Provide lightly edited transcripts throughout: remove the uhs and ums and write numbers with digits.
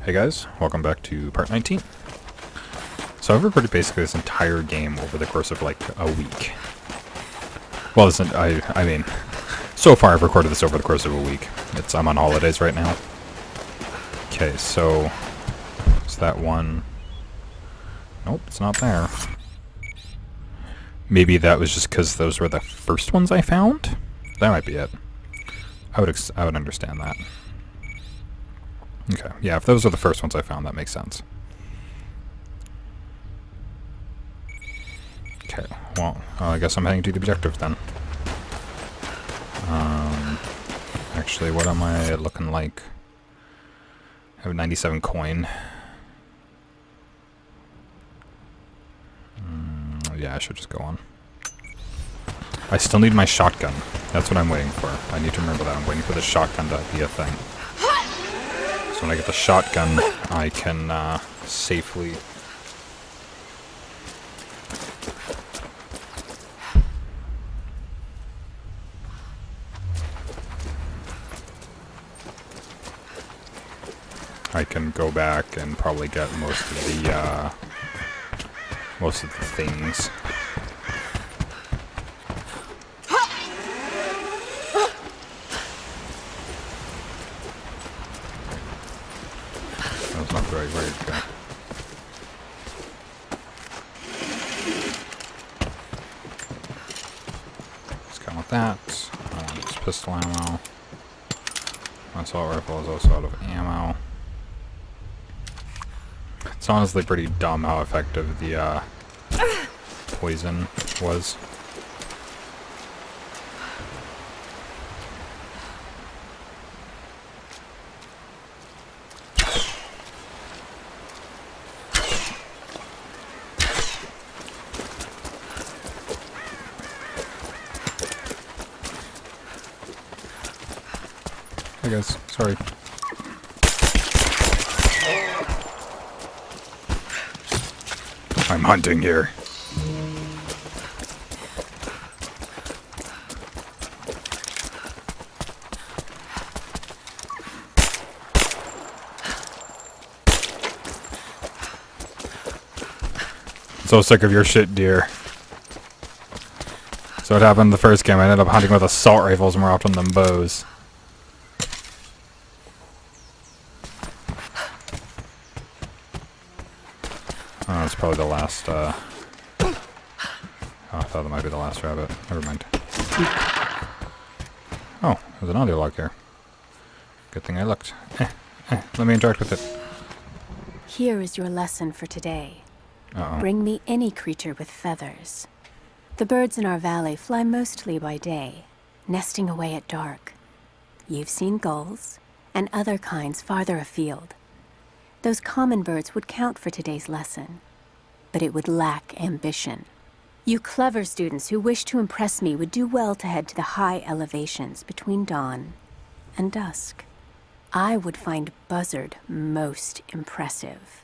Hey guys, welcome back to part 19. So I've recorded basically this entire game over the course of like a week. Well, I mean, so far I've recorded this over the course of a week. I'm on holidays right now. Okay, so is that one? Nope, it's not there. Maybe that was just because those were the first ones I found? That might be it. I would understand that. Okay, yeah, if those are the first ones I found, that makes sense. Okay, well, I guess I'm heading to the objective then. Actually, what am I looking like? I have 97 coin. Yeah, I should just go on. I still need my shotgun. That's what I'm waiting for. I need to remember that. I'm waiting for the shotgun to be a thing. So when I get the shotgun, I can safely... I can go back and probably get most of the things. That's not the right way to go. Let's count with that. Just pistol ammo. My assault rifle is also out of ammo. It's honestly pretty dumb how effective the poison was. Hey guys, sorry. I'm hunting here. I'm so sick of your shit, deer. So what happened in the first game, I ended up hunting with assault rifles more often than bows. Oh, that's probably the last, oh, I thought that might be the last rabbit. Never mind. Oh, there's an audio log here. Good thing I looked. Let me interact with it. Here is your lesson for today. Uh-oh. Bring me any creature with feathers. The birds in our valley fly mostly by day, nesting away at dark. You've seen gulls and other kinds farther afield. Those common birds would count for today's lesson, but it would lack ambition. You clever students who wish to impress me would do well to head to the high elevations between dawn and dusk. I would find Buzzard most impressive.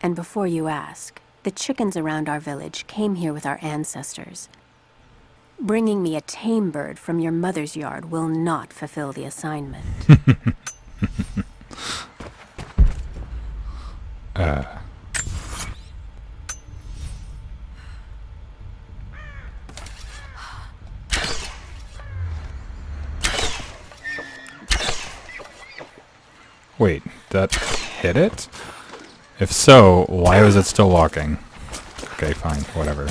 And before you ask, the chickens around our village came here with our ancestors. Bringing me a tame bird from your mother's yard will not fulfill the assignment. Wait, that hit it? If so, why was it still walking? Okay, fine, whatever.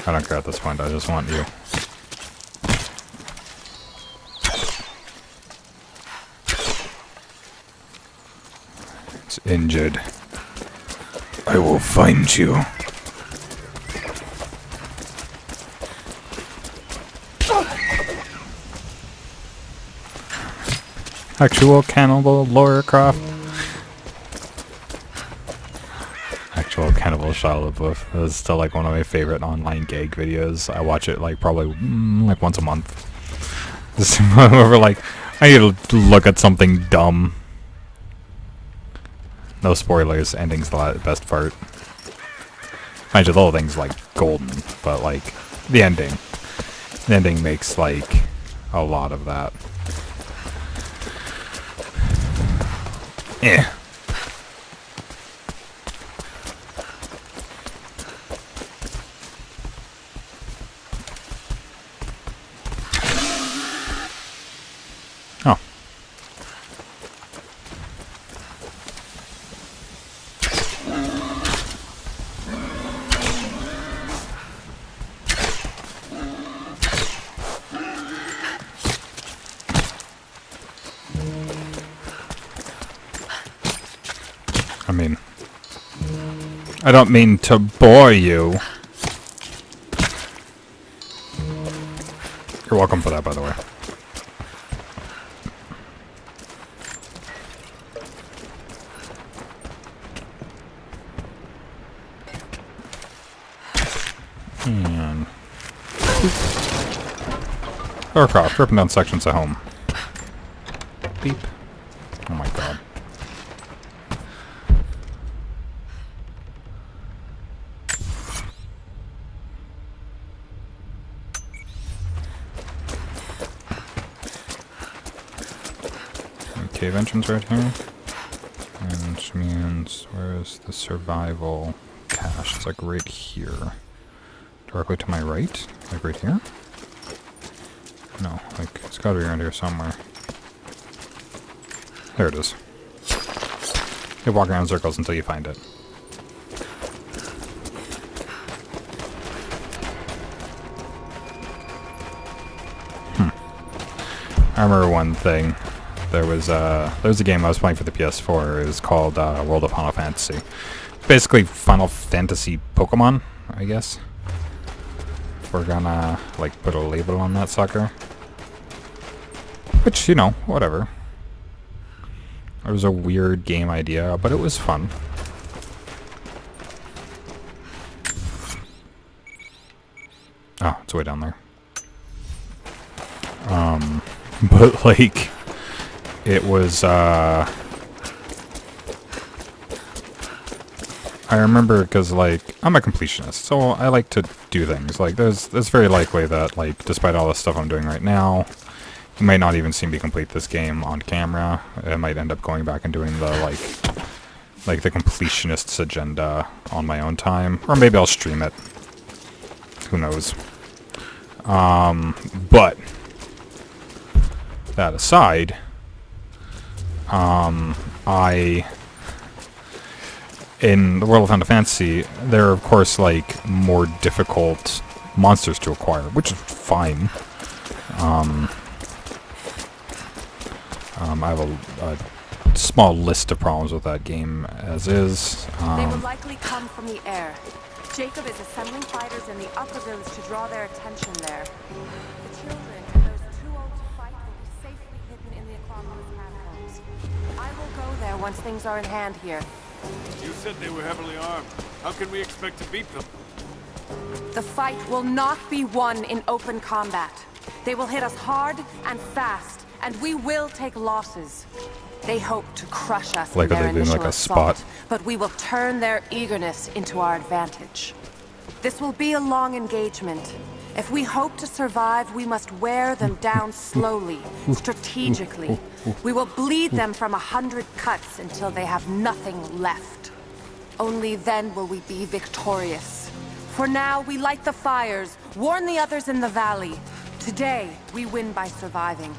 I don't care at this point, I just want you. It's injured. I will find you. Actual cannibal Laura Croft. Actual cannibal Shia LaBeouf. This is still like one of my favorite online gag videos. I watch it like probably like once a month. Just over like, I need to look at something dumb. No spoilers. Ending's the best part. Mind you, the whole thing's like golden, but like the ending makes like a lot of that. Eh. Oh. I mean, I don't mean to bore you. You're welcome for that, by the way. And aircraft ripping down sections of home. Beep. Oh my god. Cave entrance right here. And which means, where's the survival cache? It's like right here. Directly to my right? Like right here? No, like it's gotta be around here somewhere. There it is. You walk around in circles until you find it. I remember one thing. There was a game I was playing for the PS4. It was called World of Final Fantasy. Basically, Final Fantasy Pokemon, I guess. If we're gonna like put a label on that sucker, which you know, whatever. It was a weird game idea, but it was fun. Oh, it's way down there. But like. It was, I remember because, like, I'm a completionist, so I like to do things. Like, it's very likely that, like, despite all the stuff I'm doing right now, you might not even see me complete this game on camera. I might end up going back and doing the, like the completionist's agenda on my own time. Or maybe I'll stream it. Who knows. But, that aside... in the world of Final Fantasy, there are of course like more difficult monsters to acquire, which is fine. I have a small list of problems with that game as is. They will likely come from the air. Jacob is assembling fighters in the upper village to draw their attention there. The children and those too old to fight will be safely hidden in the Acropolis catacombs. I will go there once things are in hand here. You said they were heavily armed. How can we expect to beat them? The fight will not be won in open combat. They will hit us hard and fast, and we will take losses. They hope to crush us Like, in are their they doing initial like a assault, spot? but we will turn their eagerness into our advantage. This will be a long engagement. If we hope to survive, we must wear them down slowly, strategically. We will bleed them from 100 cuts until they have nothing left. Only then will we be victorious. For now, we light the fires, warn the others in the valley. Today, we win by surviving.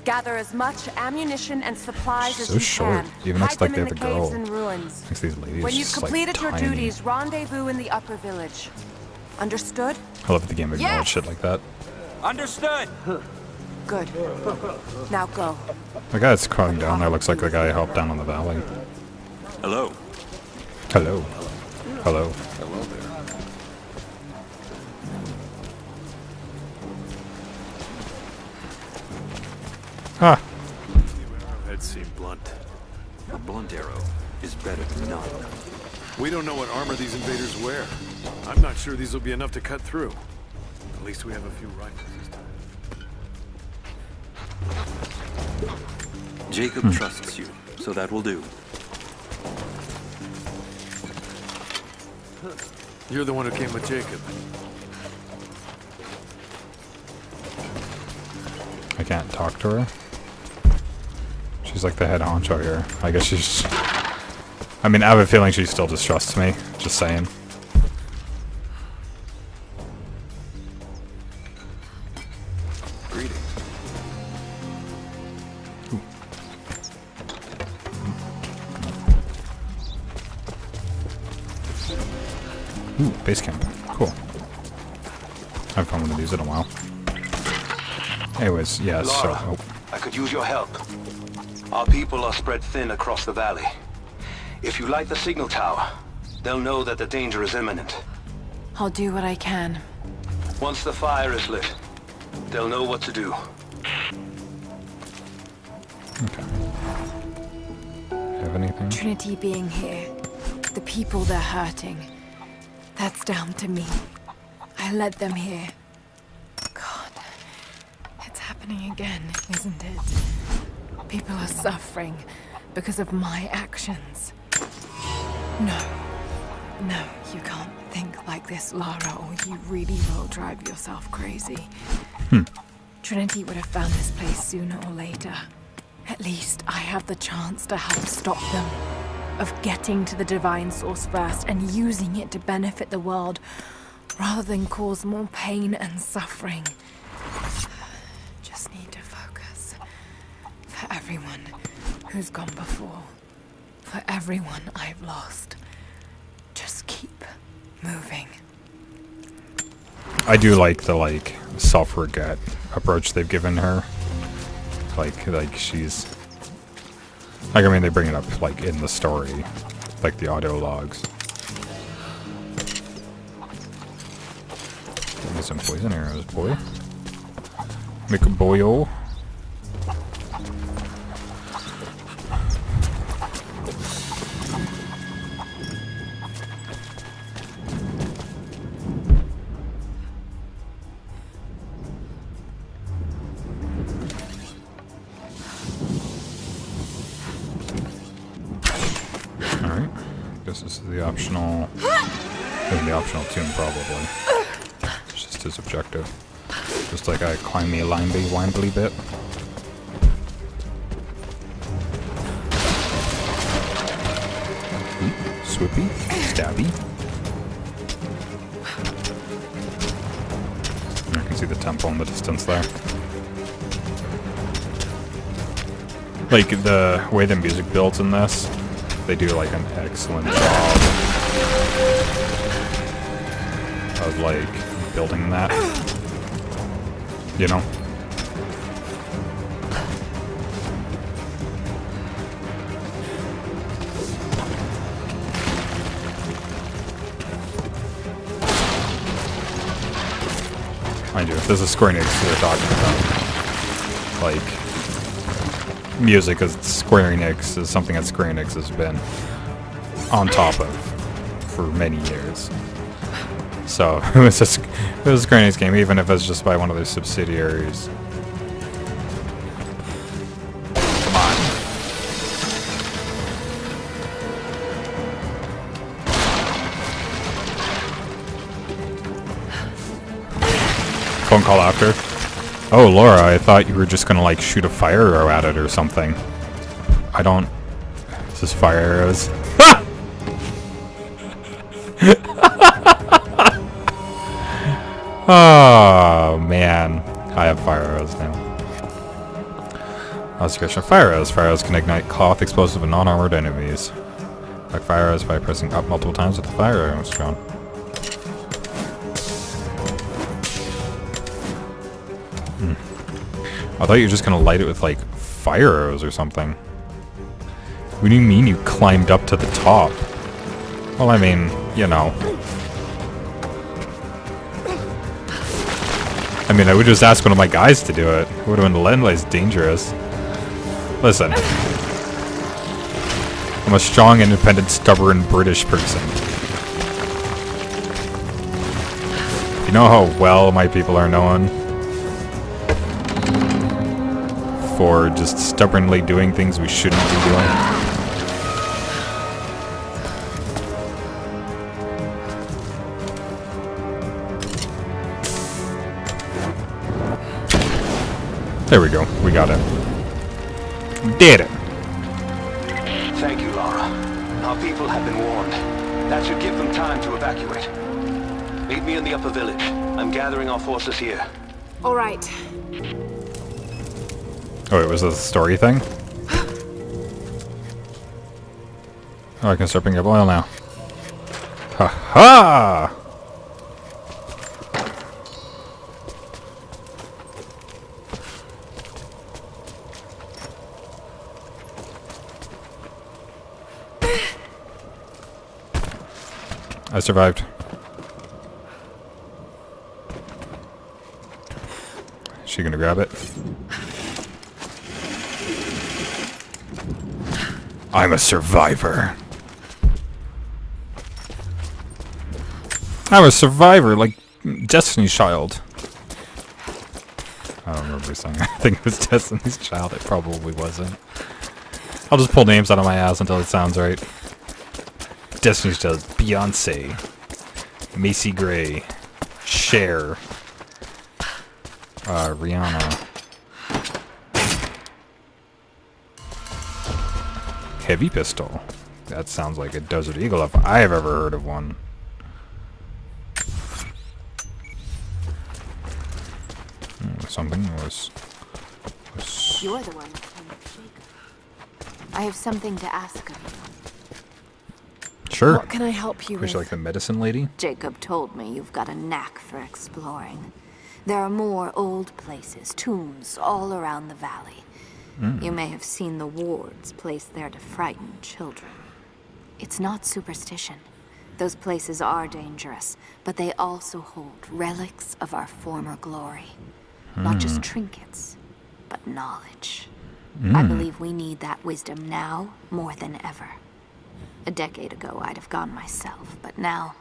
Gather as much ammunition and supplies as So you short. can. Even Hide looks like them they in have the a caves girl. and ruins. Thinks these ladies When you've just, like, completed your tiny. duties, rendezvous in the upper village. Understood? I love that the game acknowledges Yes! shit like that. Understood! Good. Now go. The guy that's crawling down there looks like the guy I helped down on the valley. Hello. Hello. Hello. Hello there. Ah. Arrowheads seem blunt. A blunt arrow is better than none. We don't know what armor these invaders wear. I'm not sure these will be enough to cut through. At least we have a few rifles this time. Jacob trusts you, so that will do. You're the one who came with Jacob. I can't talk to her. She's She's like the head honcho here. I guess she's... I mean, I have a feeling she still distrusts me. Just saying. Greetings. Ooh, base camp. Cool. I haven't found one of these in a while. Anyways, yeah, so... Lara, Oh. I could use your help. Our people are spread thin across the valley. If you light the signal tower, they'll know that the danger is imminent. I'll do what I can. Once the fire is lit, they'll know what to do. Okay. Have anything? Trinity being here, the people they're hurting, that's down to me. I led them here. God, it's happening again, isn't it? People are suffering because of my actions. No, you can't think like this, Lara, or you really will drive yourself crazy. Trinity would have found this place sooner or later. At least I have the chance to help stop them. Of getting to the divine source first and using it to benefit the world, rather than cause more pain and suffering. Just need to focus. For everyone who's gone before. For everyone I've lost. Just keep moving. I do like the, self-regret approach they've given her. Like she's... I mean, they bring it up, in the story. Like the audio logs. Give me some poison arrows, boy. Make a boyo. Alright. Guess this is the optional... the optional tune, probably. It's just his objective. Just like I climb me a windly bit. Ooh, swoopy. Stabby. I can see the temple in the distance there. Like, the way the music builds in this, they do, an excellent job of, building that. You know? Mind you, this is Square Enix we're talking about. Music as Square Enix is something that Square Enix has been on top of for many years. So it was a Square Enix game, even if it's just by one of their subsidiaries. Come on. Phone call after. Oh, Laura, I thought you were just gonna, shoot a fire arrow at it or something. I don't... Is this fire arrows? Oh, man. I have fire arrows now. Obscuration of fire arrows. Fire arrows can ignite cloth, explosive, and non-armored enemies. Attack fire arrows by pressing up multiple times with the fire arrow strong. I thought you were just gonna light it with, fire arrows or something. What do you mean you climbed up to the top? Well, I mean, you know. I mean, I would just ask one of my guys to do it. It would have been less dangerous. Listen. I'm a strong, independent, stubborn British person. You know how well my people are known? For just stubbornly doing things we shouldn't be doing. There we go. We got it. Did it. should give them time to evacuate. Meet me in the upper village. I'm gathering our forces here. All right. Oh, wait, was this a story thing? Oh, I can start picking up oil now. Ha ha! I survived. Is she gonna grab it? I'm a survivor. I'm a survivor, like Destiny's Child. I don't remember saying I think it was Destiny's Child. It probably wasn't. I'll just pull names out of my ass until it sounds right. Destiny's Child, Beyonce, Macy Gray, Cher, Rihanna, Heavy Pistol. That sounds like a Desert Eagle if I have ever heard of one. Something was You're the one that came with Jacob. I have something to ask of you. sure. What can I help you Was with? she like the medicine lady? Jacob told me you've got a knack for exploring. There are more old places, tombs, all around the valley. You may have seen the wards placed there to frighten children. It's not superstition. Those places are dangerous, but they also hold relics of our former glory. Not just trinkets, but knowledge. I believe we need that wisdom now more than ever. A decade ago, I'd have gone myself, but now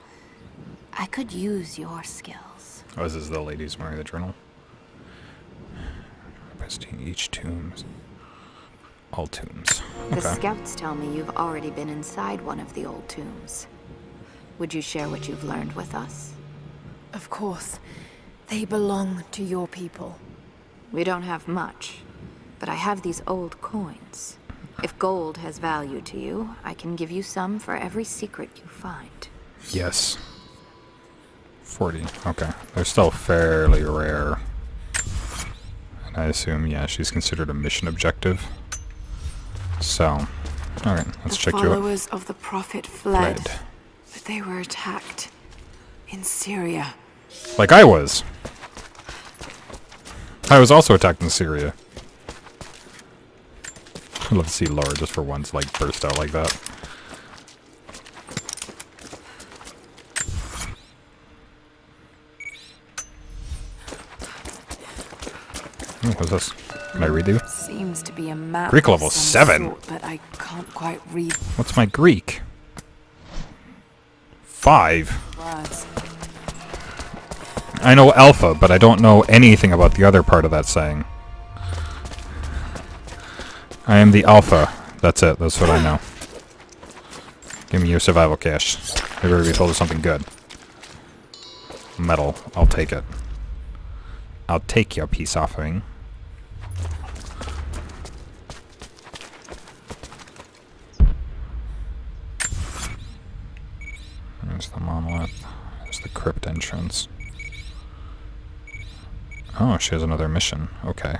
I could use your skills. Oh, this is the ladies wearing the journal. Visiting each tombs. All tombs. The Okay. scouts tell me you've already been inside one of the old tombs. Would you share what you've learned with us? Of course. They belong to your people. We don't have much, but I have these old coins. If gold has value to you, I can give you some for every secret you find. Yes. 40. Okay. They're still fairly rare. And I assume, yeah, she's considered a mission objective. So, alright, let's check you out. The followers of the Prophet fled, Fled. but they were attacked in Syria. Like I was. I was also attacked in Syria. I'd love to see Laura just for once, like, burst out like that. What's this? Can I read you? Seems to be a map. Greek of level some 7. sort, but I can't quite read What's my Greek? 5. words. I know alpha, but I don't know anything about the other part of that saying. I am the alpha. That's it. That's what I know. Give me your survival cache. They better be told us something good. Metal. I'll take it. I'll take your peace offering. There's the monolith. There's the crypt entrance. Oh, she has another mission. Okay.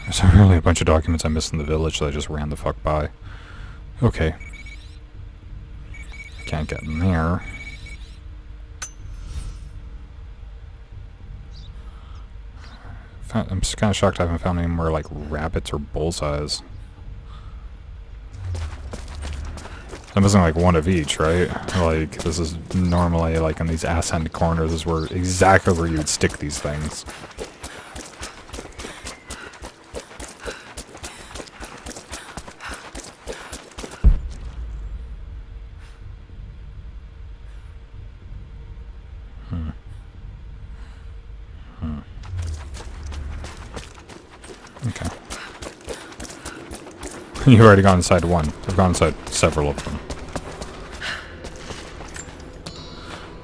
There's really a bunch of documents I missed in the village that I just ran the fuck by. Okay. Can't get in there. I'm just kind of shocked I haven't found any more, like, rabbits or bullseyes. I'm missing, like, one of each, right? Like, this is normally, like, in these ass-end corners is where exactly where you'd stick these things. Okay. You've already gone inside one. I've gone inside several of them.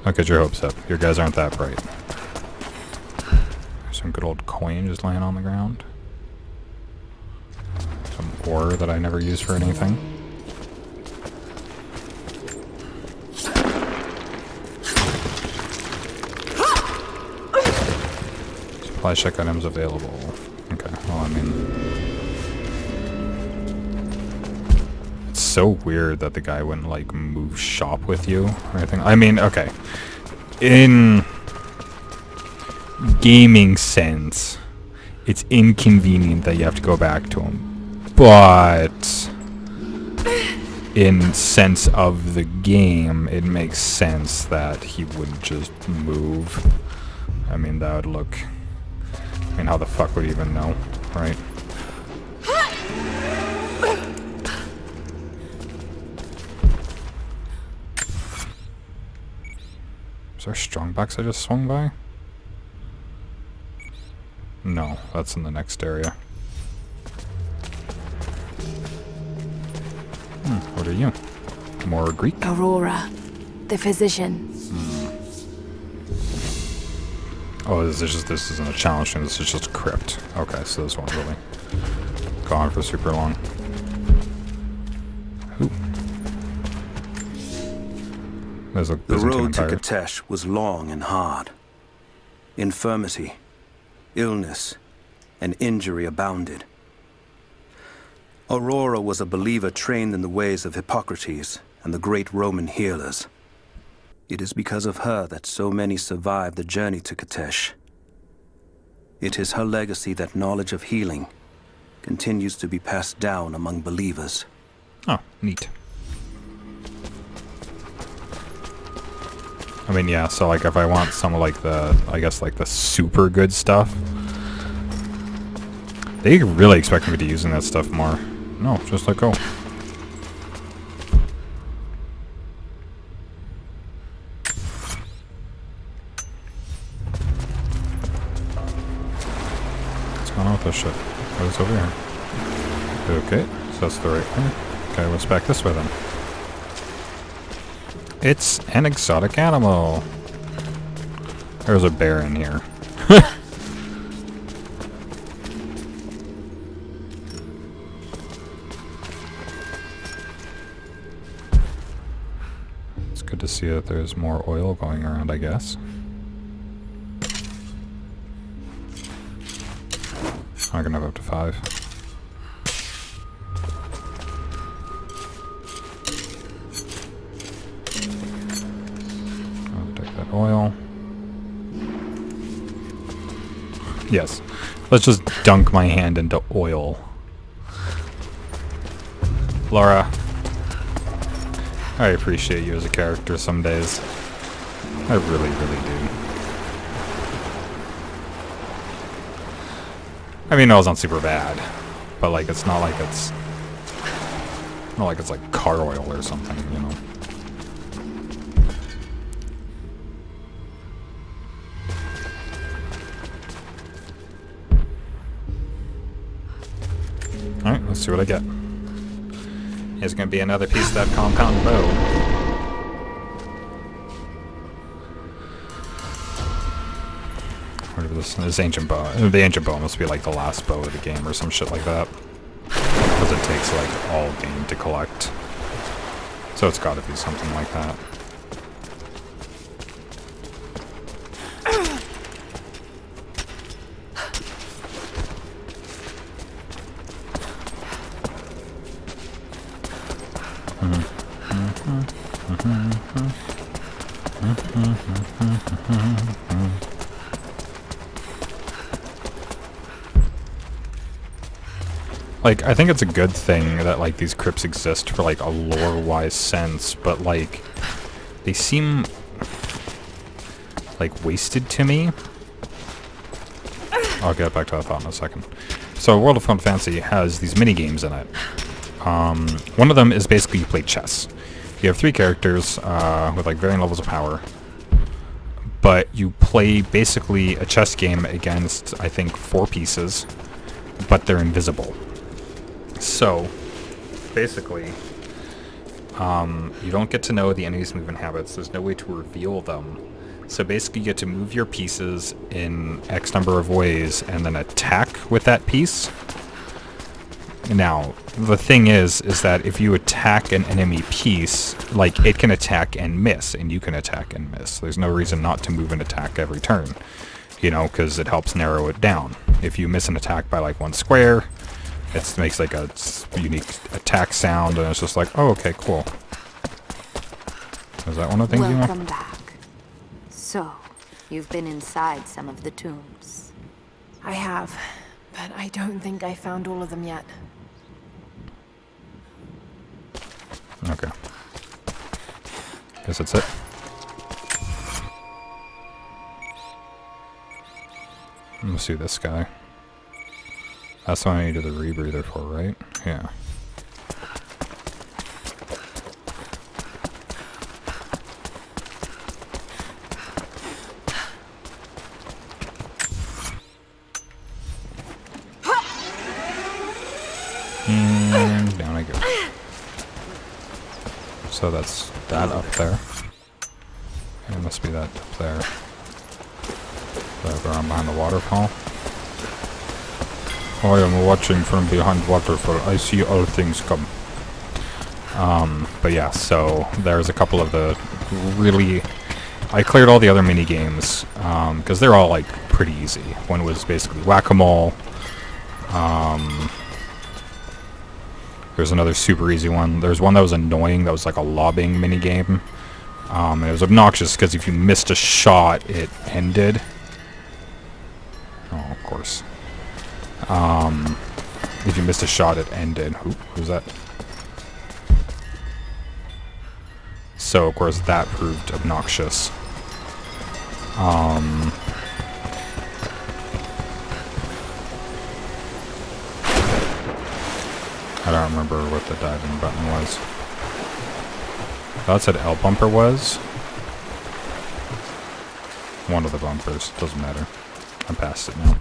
Don't get your hopes up. Your guys aren't that bright. There's some good old coin just laying on the ground. Some ore that I never use for anything. Supply check items available. Okay, well, I mean... It's so weird that the guy wouldn't, like, move shop with you or anything. I mean, okay. In gaming sense, it's inconvenient that you have to go back to him. But... in sense of the game, it makes sense that he would just move. I mean, that would look... I mean, how the fuck would he even know, right? Is there a strongbox I just swung by? No, that's in the next area. What are you? More Greek? Aurora, the physician. Oh, this isn't a challenge thing, this is just a crypt. Okay, so this won't really go on for super long. Ooh. There's a The Byzantine road to Empire. Katesh was long and hard. Infirmity, illness, and injury abounded. Aurora was a believer trained in the ways of Hippocrates and the great Roman healers. It is because of her that so many survived the journey to Katesh. It is her legacy that knowledge of healing continues to be passed down among believers. Oh, neat. I mean, yeah, so like if I want some of like the, I guess like the super good stuff, they really expect me to be using that stuff more. No, just let go. What's going on with this shit? What is over here? Okay, so that's the right way. Okay, what's back this way then? It's an exotic animal. There's a bear in here. It's good to see that there's more oil going around, I guess. I can have up to 5. Oil. Yes. Let's just dunk my hand into oil. Laura. I appreciate you as a character some days. I really, really do. I mean, it wasn't super bad. But like, it's not like it's... Not like it's like car oil or something, you know? Alright, let's see what I get. Here's gonna be another piece of that compound bow. Whatever this ancient bow. The ancient bow must be like the last bow of the game or some shit like that. Because it takes like all game to collect. So it's gotta be something like that. Like, I think it's a good thing that, like, these crypts exist for, like, a lore-wise sense, but, like, they seem, like, wasted to me. I'll get back to that thought in a second. So, World of Final Fantasy has these mini-games in it. One of them is basically you play chess. You have 3 characters with, like, varying levels of power. But you play, basically, a chess game against, I think, 4 pieces. But they're invisible. So, basically, you don't get to know the enemy's movement habits. There's no way to reveal them. So basically, you get to move your pieces in X number of ways and then attack with that piece. Now, the thing is that if you attack an enemy piece, like, it can attack and miss, and you can attack and miss. There's no reason not to move and attack every turn. You know, because it helps narrow it down. If you miss an attack by like 1 square, it makes like a unique attack sound, and it's just like, oh, okay, cool. Is that one of the things you want? Welcome back. So, you've been inside some of the tombs. I have, but I don't think I found all of them yet. Okay. Guess that's it. Let's see this guy. That's the one I needed the rebreather for, right? Yeah. And down I go. So that's that up there. And it must be that up there. Around behind the waterfall. I am watching from behind waterfall. I see all things come. But yeah, so there's a couple of the really... I cleared all the other mini games because they're all like pretty easy. One was basically whack-a-mole. There's another super easy one. There's one that was annoying. That was like a lobbing mini game. And it was obnoxious because if you missed a shot, it ended. Oh, of course. If you missed a shot, it ended. Who's that? So, of course, that proved obnoxious. I don't remember what the diving button was. That's what L bumper was. One of the bumpers. Doesn't matter. I'm past it now.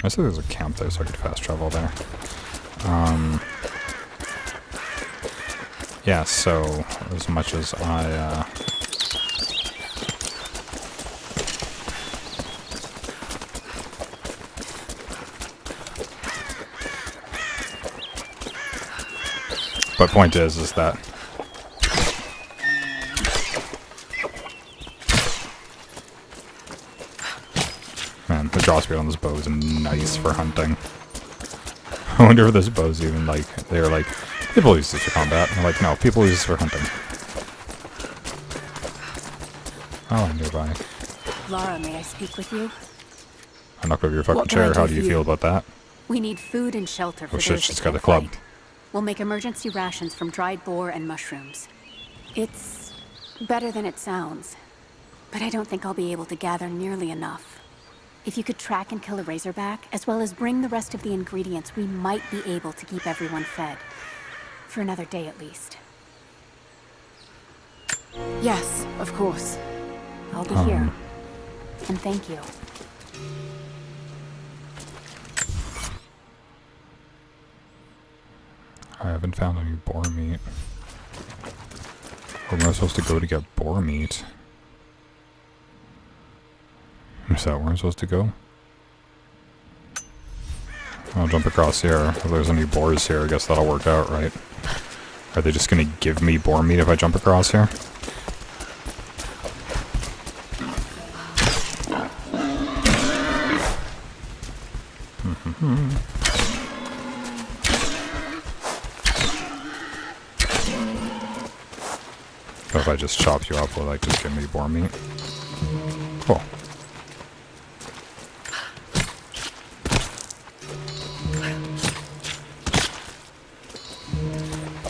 I said there's a camp there so I could fast travel there. Yeah, so as much as I but point is that man, the draw speed on this bow is nice for hunting. I wonder if this bow's even like, they're like, people use this for combat. And I'm like, no, people use this for hunting. Oh, I'm nearby. Laura, may I speak with you? I knocked over your fucking What can I chair. do How for do you you? feel about that? We need food and shelter for Oh shit, those she's that got can't a club. fight. We'll make emergency rations from dried boar and mushrooms. It's better than it sounds, but I don't think I'll be able to gather nearly enough. If you could track and kill a razorback, as well as bring the rest of the ingredients, we might be able to keep everyone fed. For another day at least. Yes, of course. I'll be here. And thank you. I haven't found any boar meat. Where am I supposed to go to get boar meat? Is that where I'm supposed to go? I'll jump across here. If there's any boars here, I guess that'll work out, right? Are they just gonna give me boar meat if I jump across here? But if I just chop you up, will like just give me boar meat? Cool.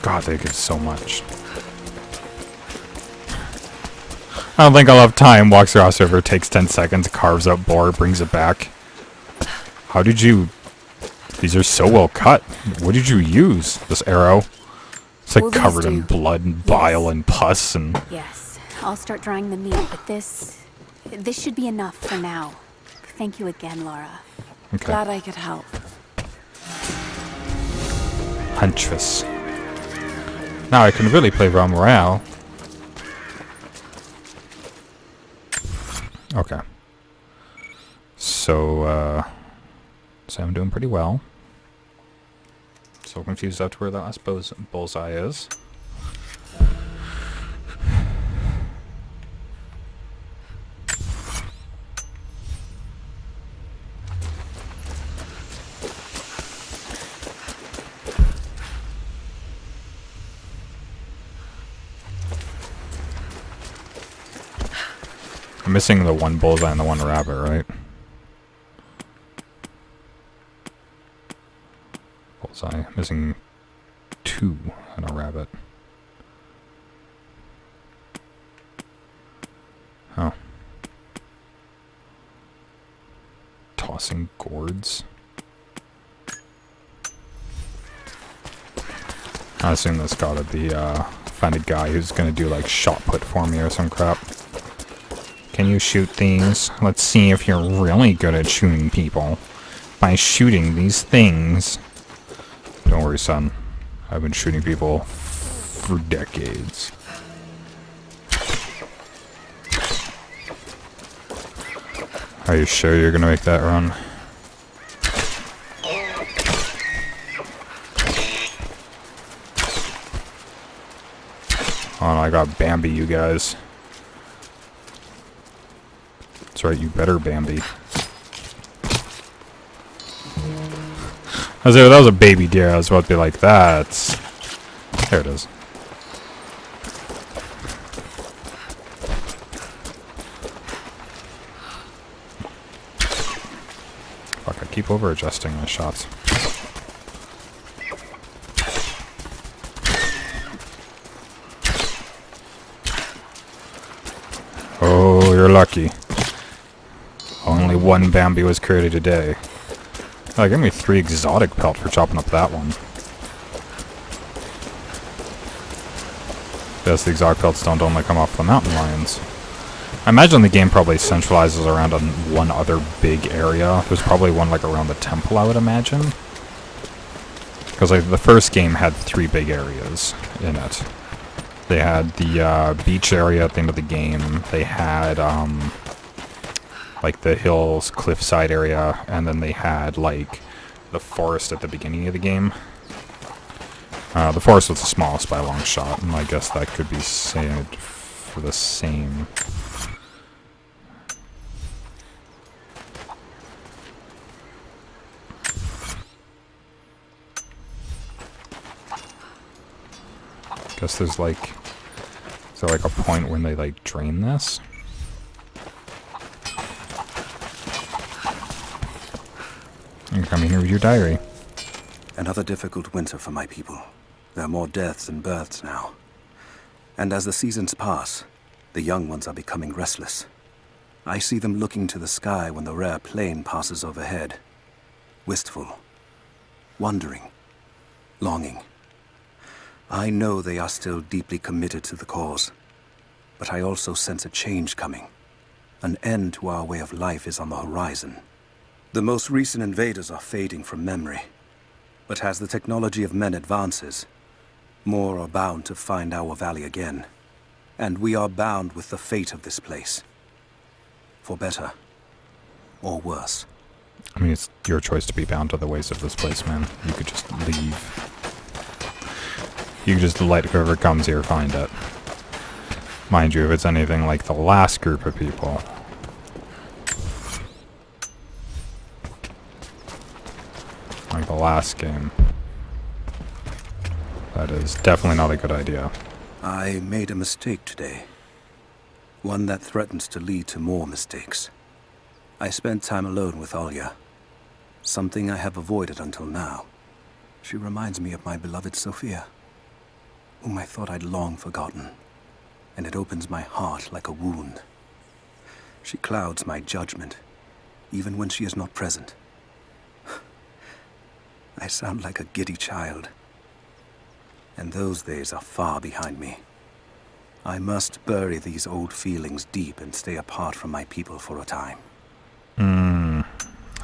God, they give so much. I don't think I'll have time. Walks across the river, takes 10 seconds, carves up boar, brings it back. How did you... These are so well cut. What did you use? This arrow? It's like Will these covered in do? blood and bile Yes. and pus and... Yes, I'll start drying the meat, but this should be enough for now. Thank you again, Laura. Okay. Glad I could help. Huntress. Now I can really play Realm Royale. Okay. So I'm doing pretty well. So confused as to where the last bullseye is. I'm missing the one bullseye and the one rabbit, right? Bullseye. Missing 2 and a rabbit. Oh. Tossing gourds. I assume that's gotta be, find a guy who's gonna do, like, shot put for me or some crap. Can you shoot these? Let's see if you're really good at shooting people. By shooting these things. Don't worry, son. I've been shooting people for decades. Are you sure you're gonna make that run? Oh, I got Bambi, you guys. That's right, you better Bambi. I was like, that was a baby deer. I was about to be like, that's... There it is. Fuck, I keep over-adjusting my shots. Oh, you're lucky. Only one Bambi was created today. Oh, give me 3 exotic pelt for chopping up that one. Yes, the exotic pelts don't only come off the mountain lions. I imagine the game probably centralizes around one other big area. There's probably one like around the temple, I would imagine. Because like the first game had 3 big areas in it. They had the beach area at the end of the game. They had like the hills, cliffside area, and then they had like the forest at the beginning of the game. The forest was the smallest by a long shot, and I guess that could be said for the same. Guess there's like, is there like a point when they like drain this? You can come in here with your diary. Another difficult winter for my people. There are more deaths than births now. And as the seasons pass, the young ones are becoming restless. I see them looking to the sky when the rare plane passes overhead. Wistful. Wondering. Longing. I know they are still deeply committed to the cause. But I also sense a change coming. An end to our way of life is on the horizon. The most recent invaders are fading from memory. But as the technology of men advances, more are bound to find our valley again. And we are bound with the fate of this place. For better or worse. I mean, it's your choice to be bound to the ways of this place, man. You could just leave. You could just let whoever comes here find it. Mind you, if it's anything like the last group of people. Like the last game. That is definitely not a good idea. I made a mistake today. One that threatens to lead to more mistakes. I spent time alone with Olya. Something I have avoided until now. She reminds me of my beloved Sophia, whom I thought I'd long forgotten. And it opens my heart like a wound. She clouds my judgment, even when she is not present. I sound like a giddy child. And those days are far behind me. I must bury these old feelings deep and stay apart from my people for a time.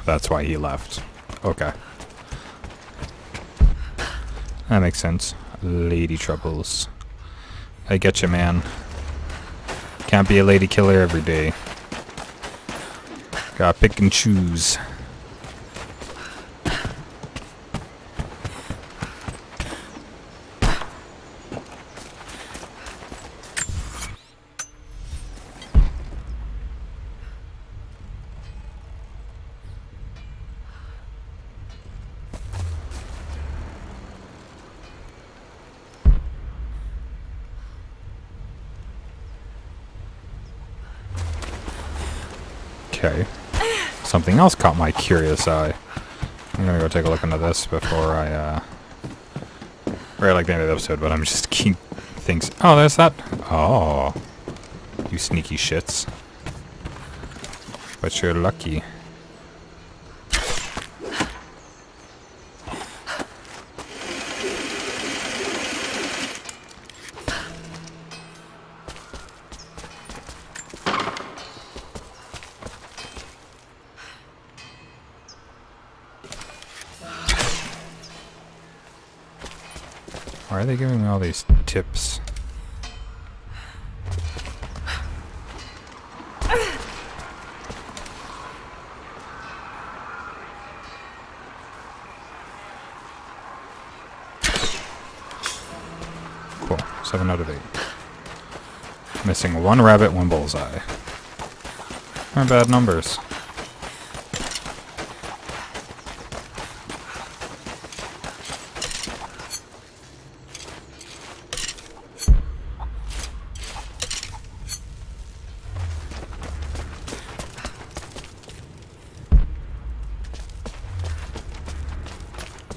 That's why he left. Okay. That makes sense. Lady troubles. I get you, man. Can't be a lady killer every day. Gotta pick and choose. Okay. Something else caught my curious eye. I'm gonna go take a look into this before I, Right, like the end of the episode, but I'm just keep things. Oh, there's that. Oh. You sneaky shits. But you're lucky. Why are they giving me all these tips? Cool. 7 out of 8. Missing 1 rabbit, 1 bullseye. Not bad numbers.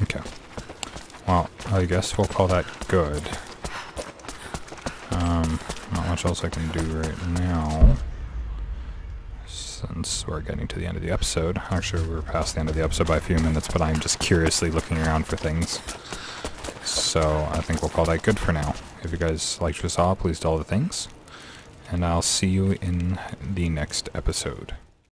Okay. Well, I guess we'll call that good. Not much else I can do right now. Since we're getting to the end of the episode. Actually, we're past the end of the episode by a few minutes, but I'm just curiously looking around for things. So, I think we'll call that good for now. If you guys liked what you saw, please do all the things. And I'll see you in the next episode.